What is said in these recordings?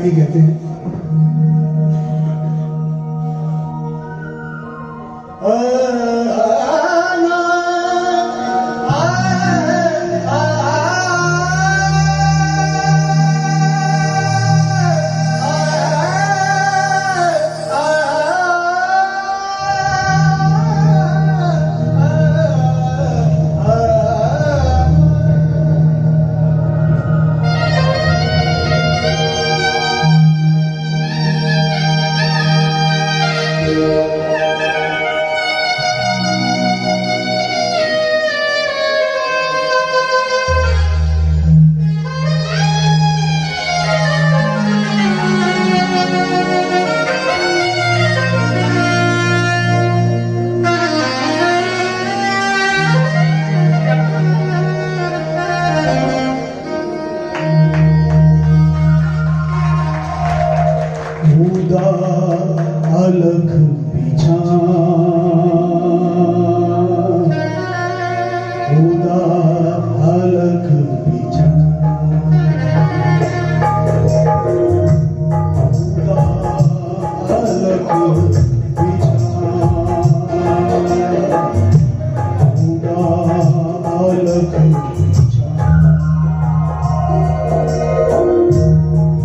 भी कहते हैं। अलग बिछा खुदा अलग बिछा खुदा अलग बिछा खुदा अलग बिछा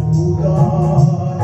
खुदा अलग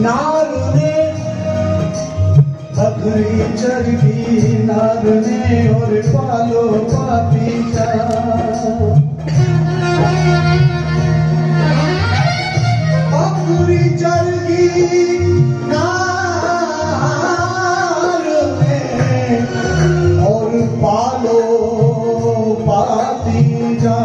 नार ने बकरी चरगी, नार ने और पालो पापीचा। बकरी चरगी नार ने और पालो पापीचा।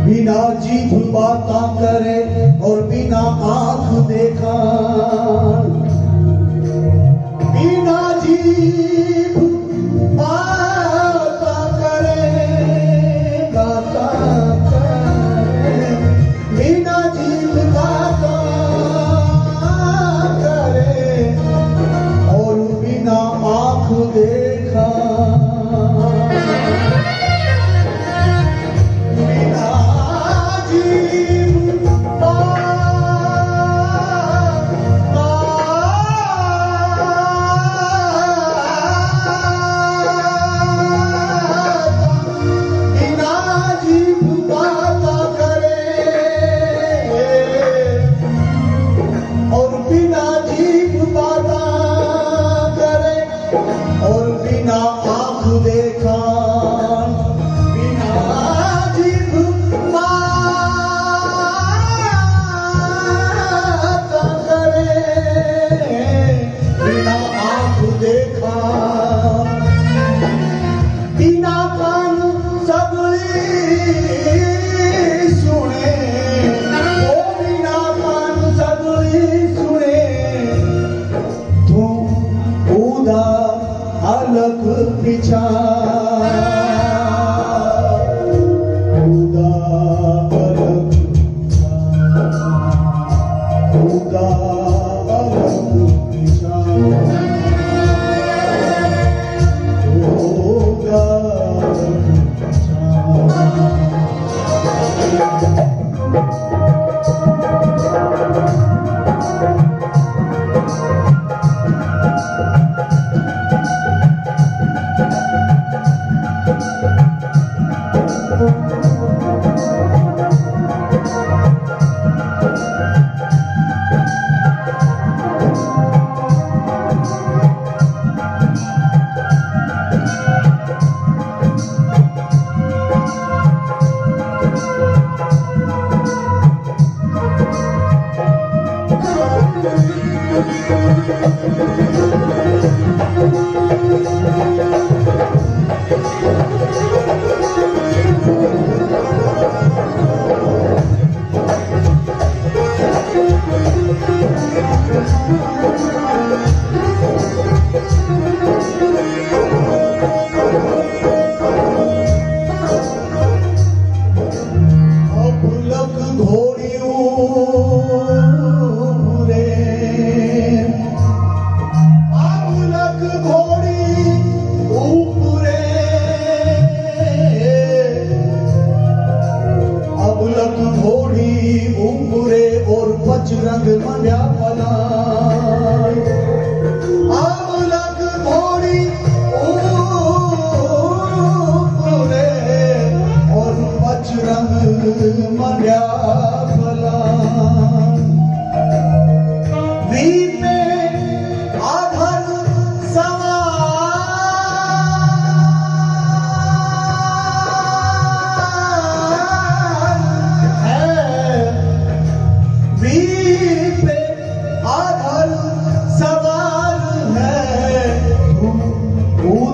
बिना जीभ बाता करे और बिना आंख देखा, बिना जीभ बाता करे, बाता करे, बिना जीभ बाता करे और बिना आंख देखा। अलग पिछा खुदा अलग पिछा, खुदा अलग पिछा, खुदा अलग पिछा।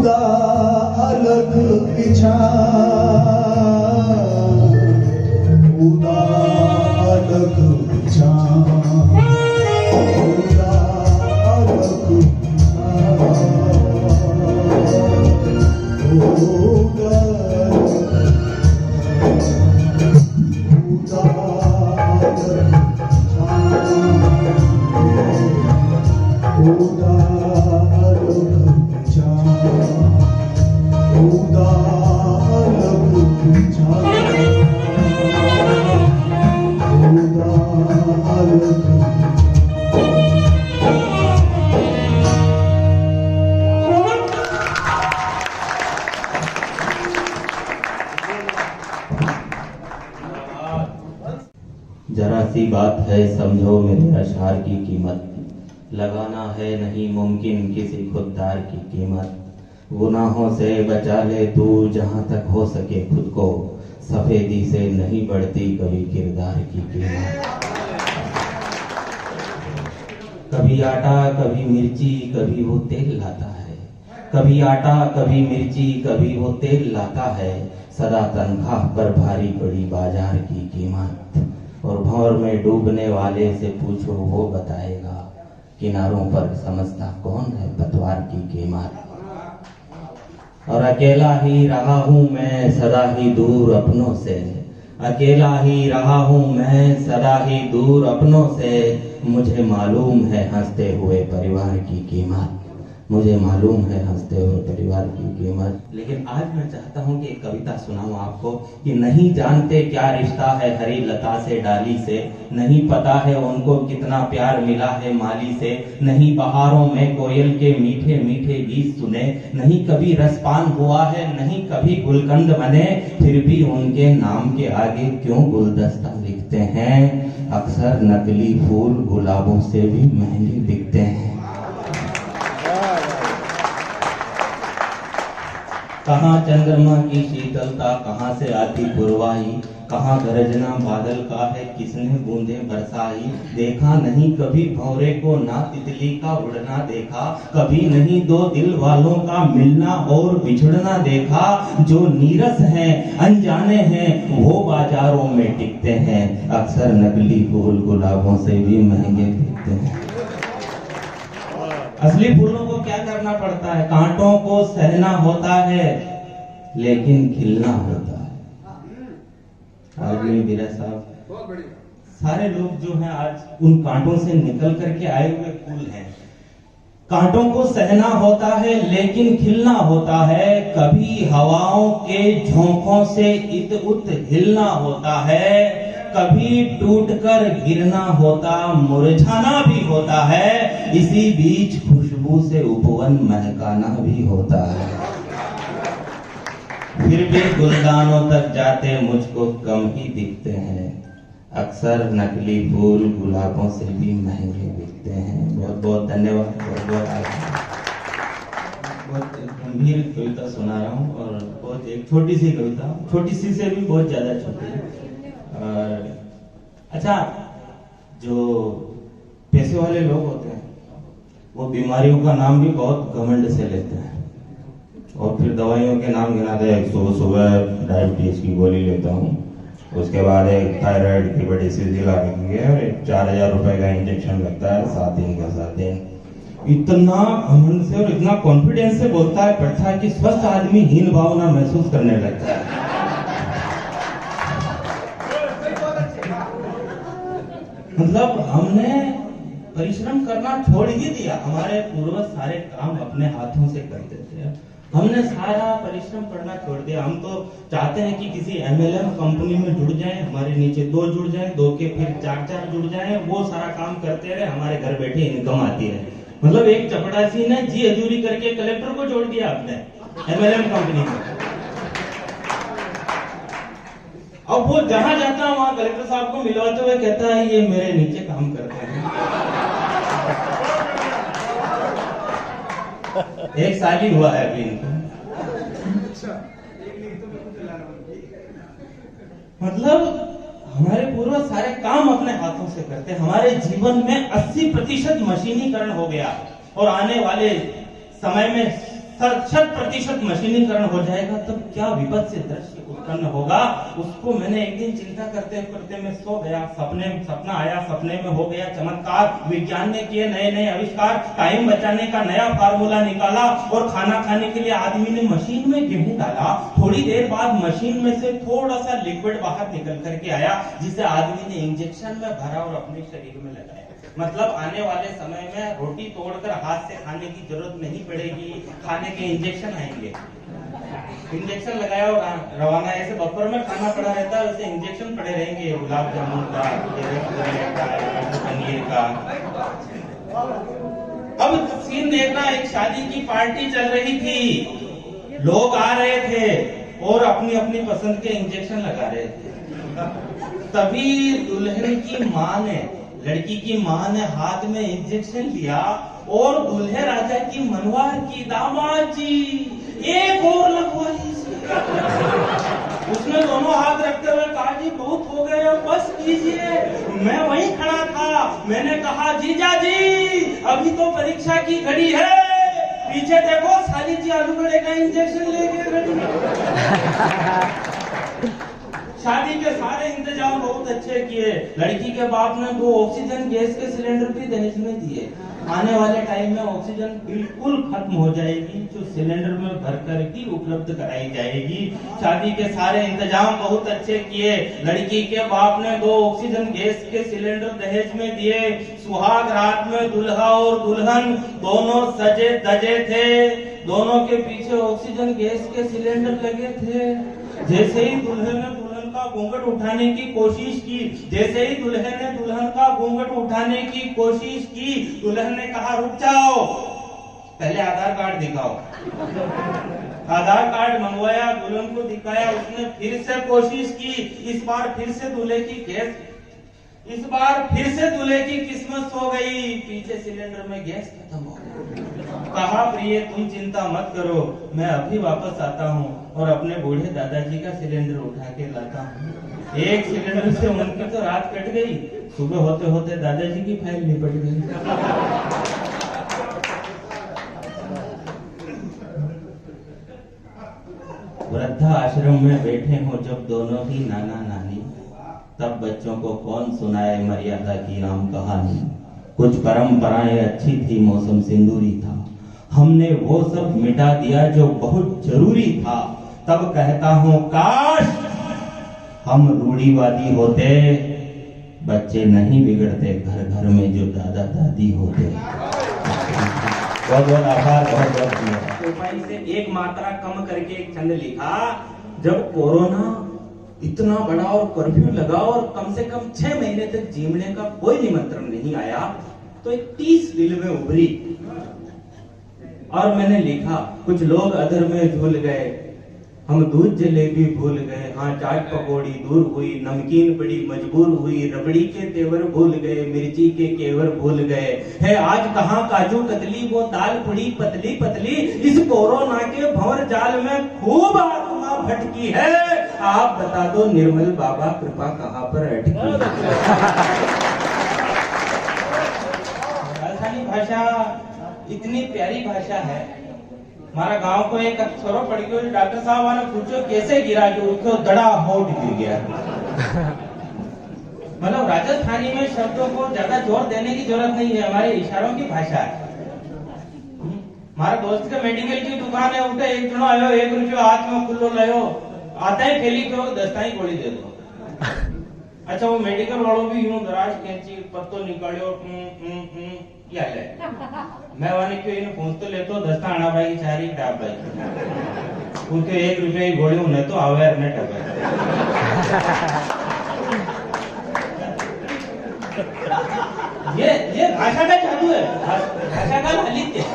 खुदा अलग बिछा, खुदा अलग बिछा, खुदा अलग बिछा, खुदा जरा सी बात है समझो मेरे अशार की कीमत, लगाना है नहीं मुमकिन किसी खुददार की कीमत। गुनाहों से बचा ले तू जहां तक हो सके खुद को, सफेदी से नहीं बढ़ती कभी किरदार की कीमत। कभी आटा कभी मिर्ची कभी वो तेल लाता है, कभी आटा कभी मिर्ची कभी वो तेल लाता है। सदा तनख्वाह पर भारी पड़ी बाजार की कीमत। और भंवर में डूबने वाले से पूछो वो बताएगा, किनारों पर समझता कौन है पतवार की कीमत। और अकेला ही रहा हूँ मैं सदा ही दूर अपनों से, अकेला ही रहा हूँ मैं सदा ही दूर अपनों से। मुझे मालूम है हंसते हुए परिवार की कीमत, मुझे मालूम है हंसते हुए परिवार की कीमत। लेकिन आज मैं चाहता हूं कि एक कविता सुनाऊं आपको कि नहीं जानते क्या रिश्ता है हरी लता से डाली से, नहीं पता है उनको कितना प्यार मिला है माली से। नहीं बहारों में कोयल के मीठे मीठे गीत सुने, नहीं कभी रसपान हुआ है नहीं कभी गुलकंद बने, फिर भी उनके नाम के आगे क्यों गुलदस्ता लिखते हैं। अक्सर नकली फूल गुलाबों से भी महंगे बिकते हैं। कहाँ चंद्रमा की शीतलता कहाँ से आती पुरवाई, कहाँ गरजना बादल का है किसने बूंदे बरसाई। देखा नहीं कभी भंवरे को ना तितली का उड़ना देखा, कभी नहीं दो दिल वालों का मिलना और बिछड़ना देखा। जो नीरस हैं अनजाने हैं वो बाजारों में टिकते हैं, अक्सर नकली फूल गुलाबों से भी महंगे बिकते हैं। असली फूलों को क्या करना पड़ता है, कांटों को सहना होता है लेकिन खिलना होता है। आज में बिरा साहब सारे लोग जो हैं आज उन कांटों से निकल करके आए हुए फूल हैं। कांटों को सहना होता है लेकिन खिलना होता है, कभी हवाओं के झोंकों से इत उत हिलना होता है, कभी टूटकर गिरना होता मुरझाना भी होता है। इसी बीच खुशबू से उपवन महकाना भी होता है। फिर भी गुलदानों तक जाते मुझको कम ही दिखते हैं, अक्सर नकली फूल गुलाबों से भी महंगे बिकते हैं। बहुत बहुत धन्यवाद। बहुत गंभीर कविता सुना रहा हूँ और बहुत एक छोटी सी कविता, छोटी सी से भी बहुत ज्यादा छोटी। और अच्छा, जो पैसे वाले लोग होते हैं वो बीमारियों का नाम भी बहुत घमंड से लेते हैं और फिर दवाइयों के नाम गिनाते हैं। सुबह डायबिटीज की गोली लेता हूँ, उसके बाद एक थायराइड की बड़ी सीधी लगती है और 4,000 रुपए का इंजेक्शन लगता है 7 दिन का 7 दिन। इतना घमंड से और इतना कॉन्फिडेंस से बोलता है पड़ता है कि स्वस्थ आदमी हीन भावना महसूस करने लगता है। मतलब हमने परिश्रम करना छोड़ ही दिया। हमारे पूर्वज सारे काम अपने हाथों से करते थे, हमने सारा परिश्रम करना छोड़ दिया। हम तो चाहते हैं कि किसी MLM कंपनी में जुड़ जाएं, हमारे नीचे 2 जुड़ जाएं, 2 के फिर 4 जुड़ जाएं, वो सारा काम करते रहे, हमारे घर बैठे इनकम आती है। मतलब एक चपड़ासी ने जी हजूरी करके कलेक्टर को जोड़ दिया आपने MLM कंपनी में। अब वो जहां जाता है वहां कलेक्टर साहब को मिलवाते हुए कहता है ये मेरे नीचे काम करते हैं। एक साल ही हुआ है अभी इनको। मतलब हमारे पूर्वज सारे काम अपने हाथों से करते। हमारे जीवन में 80% मशीनीकरण हो गया और आने वाले समय में 100% मशीनीकरण हो जाएगा तब क्या विपद से दृश्य उत्पन्न होगा। उसको मैंने एक दिन चिंता करते करते मैं सो गया, सपना आया, सपने में हो गया चमत्कार। विज्ञान ने किए नए नए आविष्कार, टाइम बचाने का नया फार्मूला निकाला और खाना खाने के लिए आदमी ने मशीन में गेहूं डाला। थोड़ी देर बाद मशीन में से थोड़ा सा लिक्विड बाहर निकल करके आया, जिसे आदमी ने इंजेक्शन में भरा और अपने शरीर में लगाया। मतलब आने वाले समय में रोटी तोड़कर हाथ से खाने की जरूरत नहीं पड़ेगी, खाने के इंजेक्शन आएंगे। इंजेक्शन लगाया और रवाना। ऐसे बफर में खाना पड़ा रहता है, वैसे इंजेक्शन पड़े रहेंगे, गुलाब जामुन का, पनीर का। अब सीन देखना, एक शादी की पार्टी चल रही थी, लोग आ रहे थे और अपनी अपनी पसंद के इंजेक्शन लगा रहे थे। तभी दुल्हन की माँ ने, लड़की की माँ ने हाथ में इंजेक्शन लिया और दूल्हे राजा की मनवार की, दामाद जी एक और लगवा लीजिए। उसने दोनों हाथ रखते हुए कहा, जी बहुत हो गया, बस कीजिए। मैं वहीं खड़ा था, मैंने कहा, जीजा जी अभी तो परीक्षा की घड़ी है, पीछे देखो साली जी आलू बड़े का इंजेक्शन लेके खड़ी है। शादी के सारे इंतजाम बहुत अच्छे किए। लड़की के बाप ने 2 ऑक्सीजन गैस के सिलेंडर भी दहेज में दिए। आने वाले टाइम में ऑक्सीजन बिल्कुल खत्म हो जाएगी, जो सिलेंडर में भरकर ही उपलब्ध कराई जाएगी। शादी के सारे इंतजाम बहुत अच्छे किए। लड़की के बाप ने 2 ऑक्सीजन गैस के सिलेंडर दहेज में दिए। सुहाग रात में दूल्हा और दुल्हन दोनों सजे धजे थे, दोनों के पीछे ऑक्सीजन गैस के सिलेंडर लगे थे। जैसे ही दुल्हन ने दुल्हन का घूंघट उठाने की कोशिश की, जैसे ही दुल्हन ने दुल्हन का घूंघट उठाने की कोशिश की, दुल्हन ने कहा, रुक जाओ, पहले आधार कार्ड दिखाओ। आधार कार्ड मंगवाया, दुल्हन को दिखाया, उसने फिर से कोशिश की। इस बार फिर से दूल्हे की किस्मत सो गई, पीछे सिलेंडर में गैस खत्म हो गई। कहा, प्रिय तुम चिंता मत करो, मैं अभी वापस आता हूँ और अपने बूढ़े दादाजी का सिलेंडर उठा के लाता हूँ। एक सिलेंडर से उनकी तो रात कट गई, सुबह होते होते दादाजी की फाइल निपट गई। वृद्धा आश्रम में बैठे हो जब दोनों ही नाना नानी, तब बच्चों को कौन सुनाए मर्यादा की राम कहानी। कुछ परंपराएं अच्छी थी, मौसम सिंदूरी था, हमने वो सब मिटा दिया जो बहुत जरूरी था। तब कहता हूँ काश हम रूढ़िवादी होते, बच्चे नहीं बिगड़ते घर घर में जो दादा दादी होते। बहुत बहुत आभार, बहुत बहुत धन्यवाद। उपाय से एक मात्रा कम करके एक छंद लिखा। जब कोरोना इतना बड़ा और कर्फ्यू लगा और कम से कम 6 महीने तक जीवने का कोई निमंत्रण नहीं आया, तो एक 30 दिल में उभरी और मैंने लिखा, कुछ लोग अधर में झूल गए, हम दूध जलेबी भूल गए, हाँ चाट पकौड़ी दूर हुई, नमकीन बड़ी मजबूर हुई, रबड़ी के तेवर भूल गए, मिर्ची के केवर भूल गए, है आज कहाँ काजू कतली, वो दाल पुड़ी पतली पतली, इस कोरोना के भंवर जाल में खूब आत्मा भटकी है, आप बता दो निर्मल बाबा कृपा कहाँ पर अटकी। राजस्थानी भाषा इतनी प्यारी भाषा है। हमारा गांव को एक छोरो पड़ गयो, डॉक्टर साहब ने पूछो कैसे गिरा, जो उसको दड़ा होट गिर गया। मतलब राजस्थानी में शब्दों को ज्यादा जोर देने की जरूरत नहीं है, हमारे इशारों की भाषा है। हमारा दोस्त का मेडिकल की दुकान है, उठे एक जनो आयो, 1 रुपया हाथ में खुल्लो लायो, आता है थैली को 10 ही गोली दे दो। अच्छा वो मेडिकल वालों भी यूं दराज कैंची पत्तो निकालियो, क्या ले मैं वाने क्यों इन पूछ तो लेतो 10 आना भाई चारी डाब भाई उनके 1 रुपये की गोली उन्हें तो अवेयर ने टपे। ये भाषा का जादू है, भाषा का ललित है।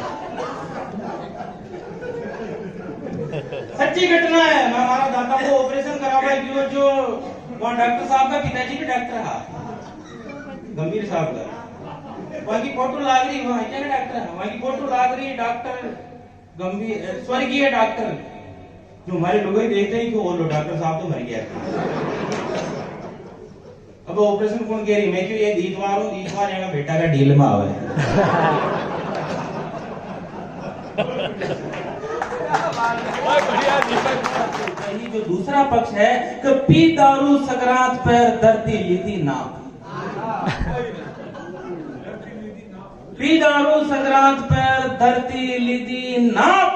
सच्ची घटना है। मैं हमारा दादा को ऑपरेशन करावा क्यों, जो वहाँ डॉक्टर साहब का पिताजी भी डॉक्टर है, गंभीर साहब का, वहाँ की फोटो लाग रही, वहाँ क्या डॉक्टर है, वहाँ की फोटो लाग रही, डॉक्टर गंभीर स्वर्गीय डॉक्टर, जो हमारे लोग ही देखते हैं कि वो लो डॉक्टर साहब तो मर गया। अब ऑपरेशन कौन कह रही, मैं क्यों ये दीदवार यहाँ बेटा का डील में आवे। यही जो दूसरा पक्ष है कि पी दारू सकरात पैर दर्दी लीदी नाप, पी दारू सकरात पैर धरती लीदी नाप,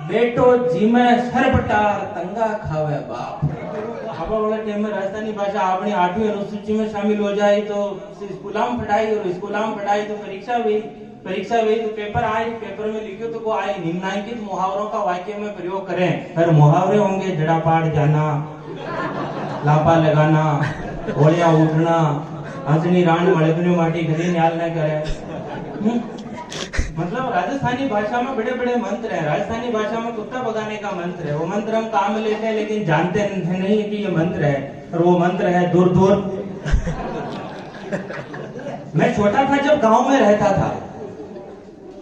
बेटो जीमे सरबटार तंगा खावे बाप। अब वाला टाइम में राजस्थानी भाषा अपनी 8वीं अनुसूची में शामिल हो जाए तो स्कूलाम पढ़ाई, और स्कूलाम पढ़ाई तो परीक्षा हुई तो पेपर आए, पेपर में लिखे तो को आए निम्नलिखित मुहावरों का वाक्य में प्रयोग करें। हर मुहावरे होंगे जड़ा पाड़ जाना, लापा लगाना, गोलियां उठना, हंसनी रान मड़कने माटी गली न्याल न करे। मतलब राजस्थानी भाषा में बड़े बड़े मंत्र हैं। राजस्थानी भाषा में कुत्ता भगाने का मंत्र है, वो मंत्र हम काम में लेते हैं लेकिन जानते नहीं है कि ये मंत्र है, और वो मंत्र है दूर दूर। मैं छोटा था जब गांव में रहता था,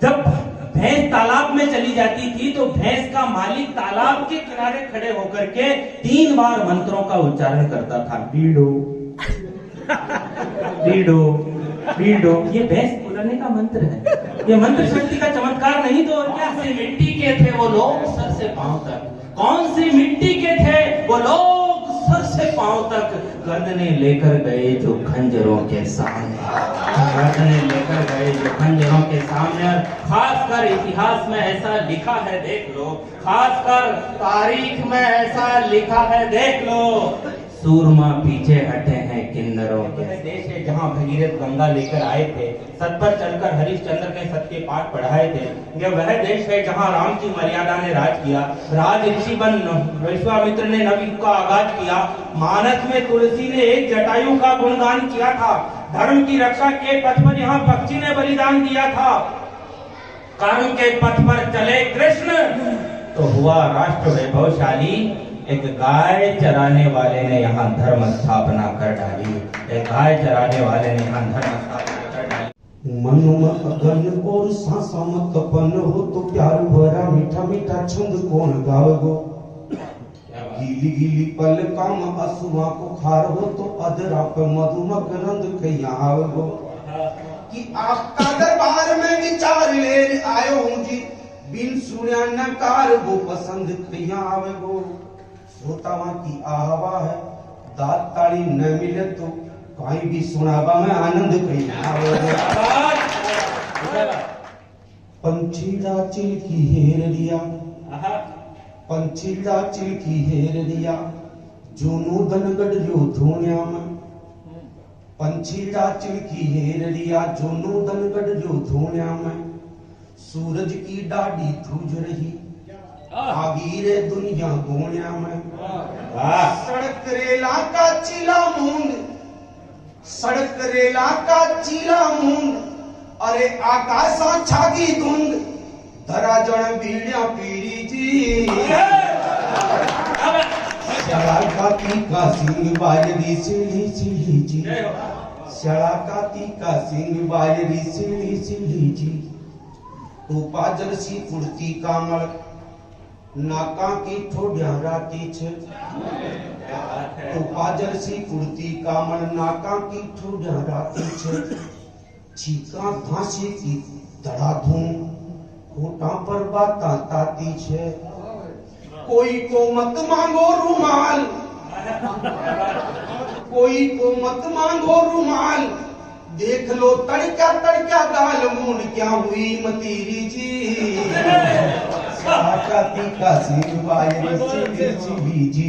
जब भैंस तालाब में चली जाती थी तो भैंस का मालिक तालाब के किनारे खड़े होकर के 3 बार मंत्रों का उच्चारण करता था। डीडो डीडो डीडो, ये भैंस पुराने का मंत्र है। ये मंत्र शक्ति का चमत्कार नहीं तो और क्या। से मिट्टी के थे वो लोग सर से पांव तक, कौन सी मिट्टी के थे वो लोग सर से पांव तक, गर्दने लेकर गए जो खंजरों के सामने, गर्दने लेकर गए जो खंजरों के सामने। खासकर इतिहास में ऐसा लिखा है देख लो, खासकर तारीख में ऐसा लिखा है देख लो, सूरमा पीछे हटे हैं किन्नरों के। देश है जहाँ भगीरथ गंगा लेकर आए थे, सत पर चलकर हरिश्चंद्र के सत के पाठ पढ़ाए थे। यह वह देश है जहाँ राम की मर्यादा ने राज किया, राज ऋषि बन विश्वामित्र ने नवयुग का आगाज किया, मानस में तुलसी ने एक जटायु का गुणगान किया था, धर्म की रक्षा के पथ पर यहाँ पक्षी ने बलिदान दिया था, कर्म के पथ पर चले कृष्ण तो हुआ राष्ट्र वैभवशाली। एक गाय चराने वाले ने यहाँ धर्म स्थापना कर डाली, एक गाय चराने वाले ने यहाँ धर्म स्थापना कर डाली। मन में अगन और सांसा में तपन हो तो प्यार भरा मीठा मीठा छंद कौन गावगो, गीली गीली पल काम असुआ को खार हो तो अधरा पे मधुमक नंद कैया आवगो, कि आपका दरबार में विचार ले आयो हूँ जी, बिन सुनिया नकार वो पसंद कैया आवगो। श्रोतावा की आवा है दात ताली न मिले तो कहीं भी सुनावा में आनंद कैया आवगो। पंछीड़ा चिलकी हेर लिया, पंछीड़ा चिलकी हेर लिया, जोनो दनगढ़ जो धोनिया में, पंछीड़ा चिलकी हेर लिया, जोनो दनगढ़ जो धोनिया में, सूरज की डाढ़ी धूज रही आगी रे दुनिया गोनिया में। सड़क रेला का चीला मूंद, सड़क रेला का चीला मूंद, अरे आकाशा छागी धुंद, धरा जण बीड़िया पीरी जी, शड़ा का तीखा सिंह बाजरी सीढ़ी सीढ़ी जी, शड़ा का तीखा सिंह बाजरी सीढ़ी सीढ़ी जी, टोपा जर्सी कुर्ती कामल नाका की ठोडिया राती छे, टोपा जर्सी कुर्ती कामल नाका की ठोडिया राती छे, चीका घासी की धड़ाधूम होठा पर बाता ताती छे, कोई को मत मांगो रुमाल, कोई को मत मांगो रुमाल, देख लो तड़का तड़का दाल मून क्या हुई मतीरी जी, साका तीखा सिंह बाजरी सीढ़ी जी।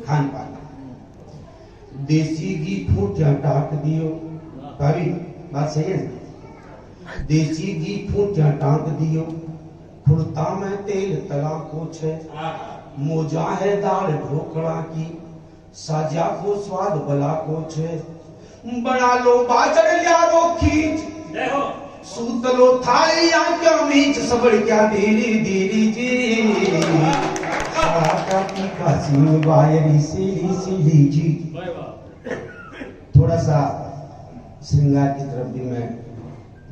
खान पान देसी घी फूटिया टाक दियो, भाभी बात सही है, देसी घी फूटिया टाक दियो, खुरता में तेल तला को छे, मोजा है दाल ढोकड़ा की, साजा को स्वाद बला को छे, बना लो बाजर ल्यारो खींच, सूतलो थाली आंखें मीच, सबड़ क्या देरी देरी जी, साका तीखा सिंह बाजरी सीढ़ी सीढ़ी जी। थोड़ा सा श्रृंगार की तरफ भी मैं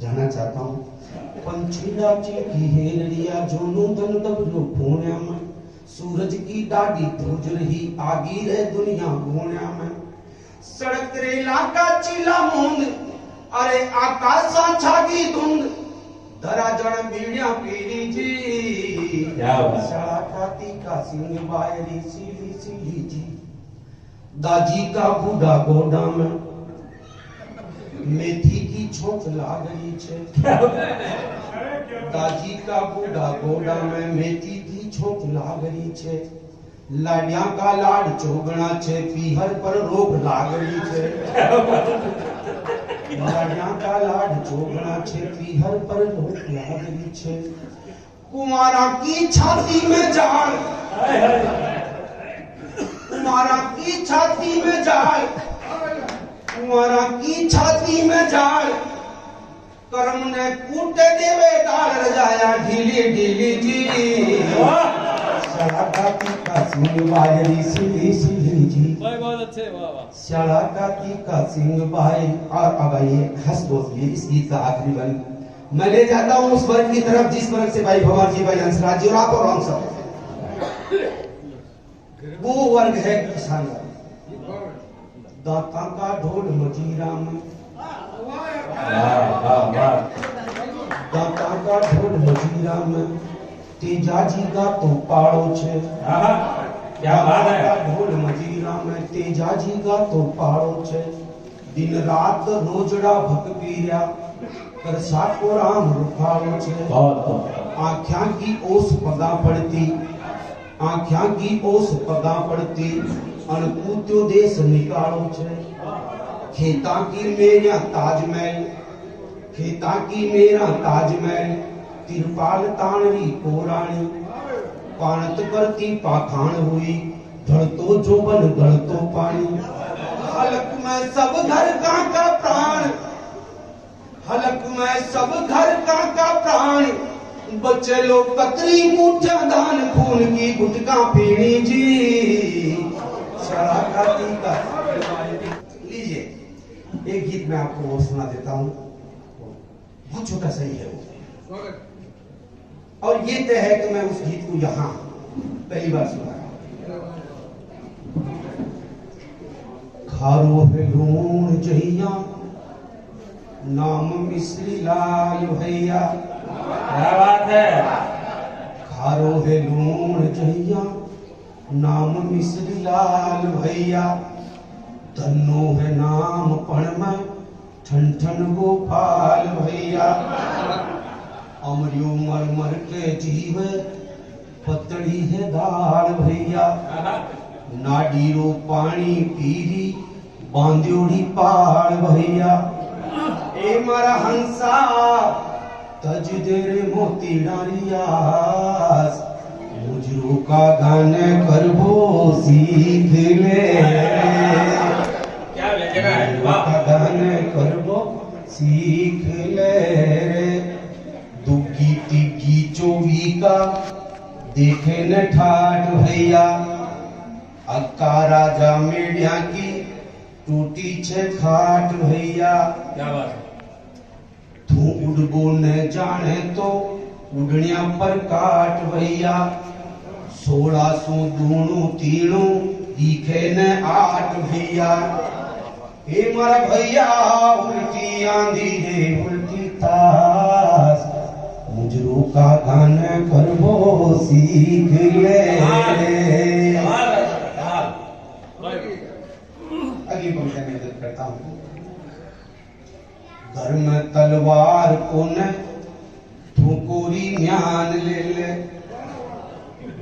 जाना चाहता हूँ। पंछीड़ा चिलकी हेर लिया, जोनो दन दबलो फोनिया में, सूरज की डाढ़ी धुज रही आगी रे दुनिया गोनिया में, सड़क रेला का चीला मूंद, अरे आकाशा छागी धुंद, दरा जण बीड़िया पीरी जी क्या बात। शाला खाती का सिंह बायरी सीली सीली जी दाजी का बूढ़ा गोडा में मेथी की छोक लागरी छे दाजी का बूढ़ा गोडा में मेथी की छोक लागरी छे लाडिया का लाड चोगना छे पीहर पर रोग लागरी छे लाडिया का लाड चोगना छे पीहर पर रोग लागरी छे कुमारा की छाती में जाल कुमारा की छाती में जाल कुमारा की छाती में जाल कर्म ने कूटे देवे डाल रजाया ढीली ढीली जी शालाकाती का सिंह बायरी सीली सीली जी बहुत अच्छे वाह वाह शालाकाती का सिंह बाय और अब ये हंस दोस्त ये इस गीत का आखिरी वर्ग मैं ले जाता हूँ उस वर्ग की तरफ जिस वर्ग से भाई भंवर जी भाई हंसराज जी और आप और हम सब वो वर्ग है किसान दाता का ढोल मजीरा में दाता का ढोल मजीरा में तेजाजी का तो पाड़ो छे क्या बात है। दाता का ढोल मजीरा में तेजाजी का तो पाड़ो छे दिन रात रोजड़ा भक पीरिया कर साको राम रुखाड़ो छे बहुत आँख्या की ओस पगा पड़ती आँख्या की ओस पगा पड़ती अनकूत्यो देश निकालो छे खेता की मेरा ताजमहल खेता की मेरा ताजमहल तिरपाल ताणवी कोराणी पाणत करती पाखाण हुई ढलतो जोबन गलतो पानी हलक में सब घर का प्राण हलक में सब घर का प्राण बच्चे लोग कतरी मुठ्ठा दान खून की गुटका पीनी जी शराकाती का लीजिए एक गीत मैं आपको वो सुना देता हूँ बहुत छोटा सही है वो और ये तय है कि मैं उस गीत को यहाँ पहली बार सुना रहा हूँ खारो है लूण जहिया नाम मिश्री लाल भैया क्या बात है। खारो है लूण जहिया नाम मिश्री लाल भैया धन्नो है नाम पण में ठन ठन गोपाल भैया अमरियो मर मर के जीवे पतड़ी है दाल भैया नाडीरो पानी पीरी बांध्योड़ी पाल भैया ए मारा हंसा तज देरे मोती डारियास मुजरो का गाने करबो सीख ले क्या बेचना है। मुजरो वाह। का गाने करबो सीख ले दुगी तिगी चोवी का देखे न ठाठ भैया अक्का राजा मेढ़िया की टूटी छे खाट भैया क्या बात है। तू उड़बो न जाने तो उड़निया पर काट भैया 1600 दूणू तीणू दिखे न आठ भैया हे मारा भैया उल्टी आंधी रे उल्टी तास मुजरो का गान करबो सीख ले अगली पंक्ति में इज्जत करता हूँ घर में तलवार को न ठोकोरी म्यान ले ले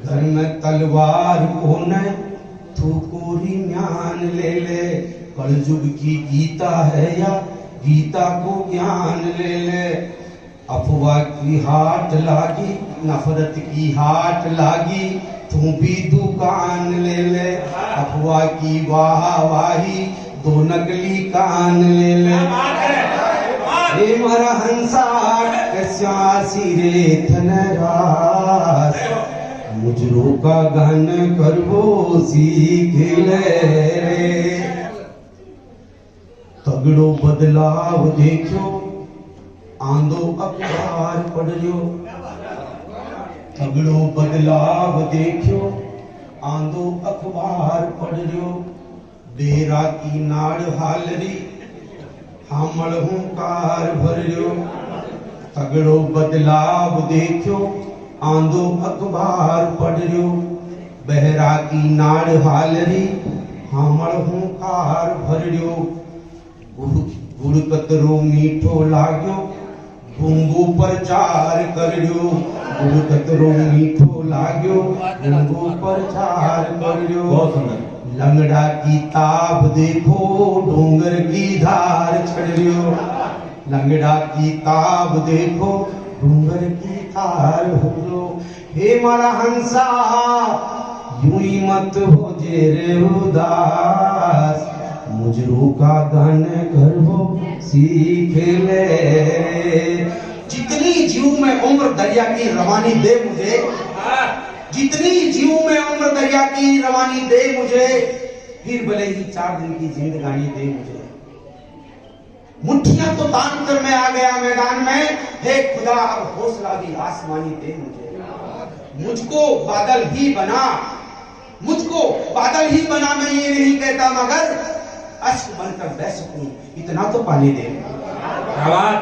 घर में तलवार को न ठोकोरी म्यान ले ले कलयुग की गीता है या गीता को ज्ञान ले ले अफवाह की हाट लागी नफरत की हाट लागी तू भी दुकान ले ले अफवाह की वाही दो नकली कान ले ले हे मारा हंसा कस्यासी रे थनरास मुजरो का गान करबो सीख ले तगड़ो बदलाव देखो आंदो अखबार पढ़ियो तगड़ो बदलाव देखो आंदो अखबार पढ़ियो डेरा की नाड़ हालरी हामल हूँ कार भरियो तगड़ो बदलाव देखो आंदो अखबार पढ़ रयो बहरा की नाड़ हालरी हामड़ हुंकार भर रयो गुड़ कतरो मीठो लाग्यो गुंगू प्रचार कर रयो गुड़ कतरो मीठो लाग्यो गुंगू प्रचार कर रयो। बहुत सुंदर। लंगड़ा की ताब देखो डोंगर की धार चढ़ रयो लंगड़ा की ताब देखो डोंगर की धार हो। हे मारा हंसा यूं ही मत हो जे रे उदास मुजरू का गान करवो सीख ले। जितनी जीव में उम्र दरिया की रवानी दे मुझे जितनी जीव में उम्र दरिया की रवानी दे मुझे फिर भले ही 4 दिन की जिंदगानी दे मुझे। मुट्ठियां तो तान कर मैं आ गया मैदान में हे खुदा अब हौसला भी आसमानी दे मुझे। मुझको बादल ही बना मुझको बादल ही बना मैं ये नहीं कहता मगर अश्क बनकर बह सकूं इतना तो पानी दे। क्या बात।